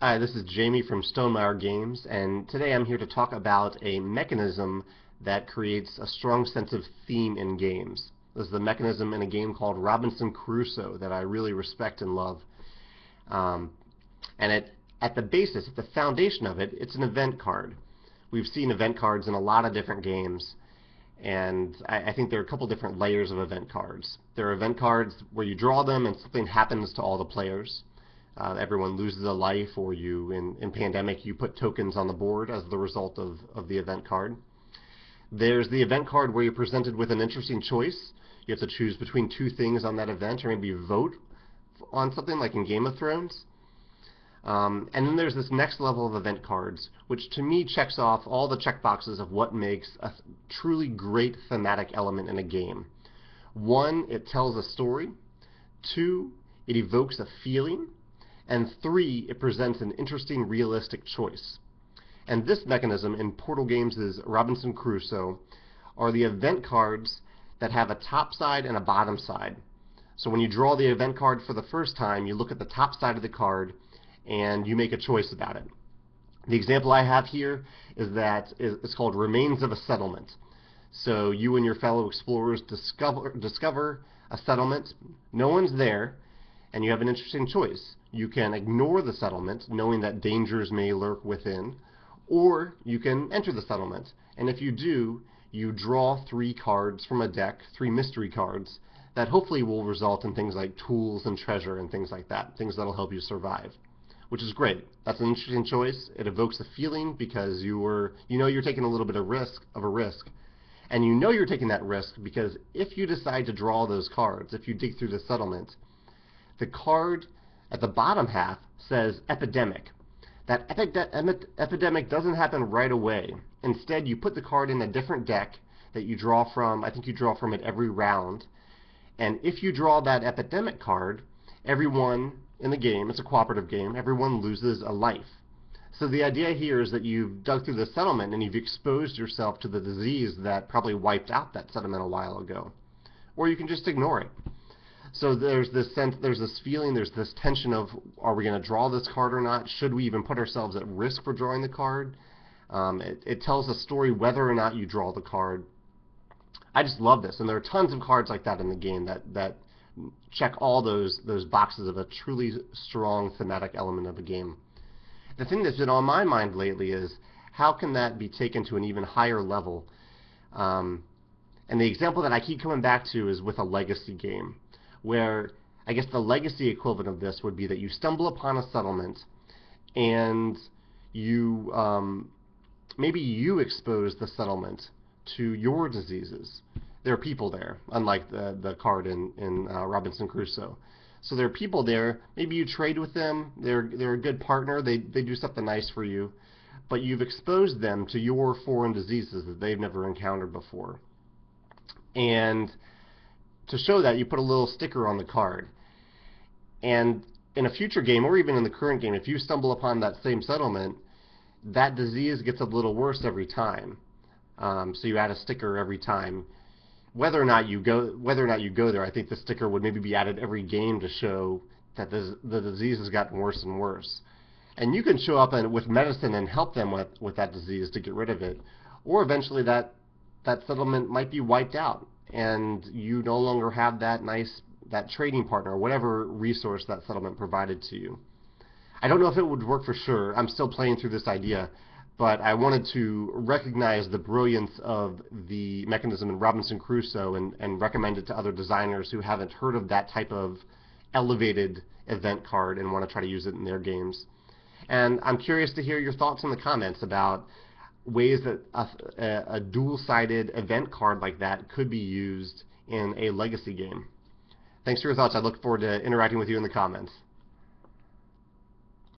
Hi, this is Jamie from Stonemeyer Games, and today I'm here to talk about a mechanism that creates a strong sense of theme in games. This is the mechanism in a game called Robinson Crusoe that I really respect and love. Um, at the basis, at the foundation of it, it's an event card. We've seen event cards in a lot of different games, and I think there are a couple different layers of event cards. There are event cards where you draw them and something happens to all the players. Everyone loses a life, or in Pandemic, you put tokens on the board as the result of the event card. There's the event card where you're presented with an interesting choice. You have to choose between two things on that event, or maybe vote on something like in Game of Thrones. And then there's this next level of event cards, which to me checks off all the checkboxes of what makes a truly great thematic element in a game. One, it tells a story. Two, it evokes a feeling. And three, it presents an interesting, realistic choice. And this mechanism in Portal Games' Robinson Crusoe are the event cards that have a top side and a bottom side. So when you draw the event card for the first time, you look at the top side of the card and you make a choice about it. The example I have here is that it's called Remains of a Settlement. So you and your fellow explorers discover a settlement. No one's there, and you have an interesting choice. You can ignore the settlement, knowing that dangers may lurk within, or you can enter the settlement. And if you do, you draw 3 cards from a deck, 3 mystery cards, that hopefully will result in things like tools and treasure and things like that, things that'll help you survive, which is great. That's an interesting choice. It evokes a feeling because you know you're taking a little bit of a risk. And you know you're taking that risk because if you decide to draw those cards, if you dig through the settlement, the card at the bottom half says Epidemic. That epidemic doesn't happen right away. Instead, you put the card in a different deck that you draw from. I think you draw from it every round. And if you draw that Epidemic card, everyone in the game, it's a cooperative game, everyone loses a life. So the idea here is that you've dug through the settlement and you've exposed yourself to the disease that probably wiped out that settlement a while ago. Or you can just ignore it. So there's this sense, there's this feeling, there's this tension of, are we going to draw this card or not? Should we even put ourselves at risk for drawing the card? It tells a story whether or not you draw the card. I just love this, and there are tons of cards like that in the game that check all those boxes of a truly strong thematic element of a game. The thing that's been on my mind lately is, how can that be taken to an even higher level? And the example that I keep coming back to is with a legacy game, where I guess the legacy equivalent of this would be that you stumble upon a settlement and you maybe you expose the settlement to your diseases. There are people there, unlike the card in Robinson Crusoe. So there are people there. Maybe you trade with them. They're a good partner. They do something nice for you, but you've exposed them to your foreign diseases that they've never encountered before. And to show that, you put a little sticker on the card. And in a future game, or even in the current game, if you stumble upon that same settlement, that disease gets a little worse every time. So you add a sticker every time. Whether or not you go there, I think the sticker would maybe be added every game to show that the disease has gotten worse and worse. And you can show up with medicine and help them with that disease to get rid of it. Or eventually that settlement might be wiped out, and you no longer have that trading partner or whatever resource that settlement provided to you. I don't know if it would work for sure. I'm still playing through this idea, but I wanted to recognize the brilliance of the mechanism in Robinson Crusoe and recommend it to other designers who haven't heard of that type of elevated event card and want to try to use it in their games. And I'm curious to hear your thoughts in the comments about ways that a dual-sided event card like that could be used in a legacy game. Thanks for your thoughts. I look forward to interacting with you in the comments.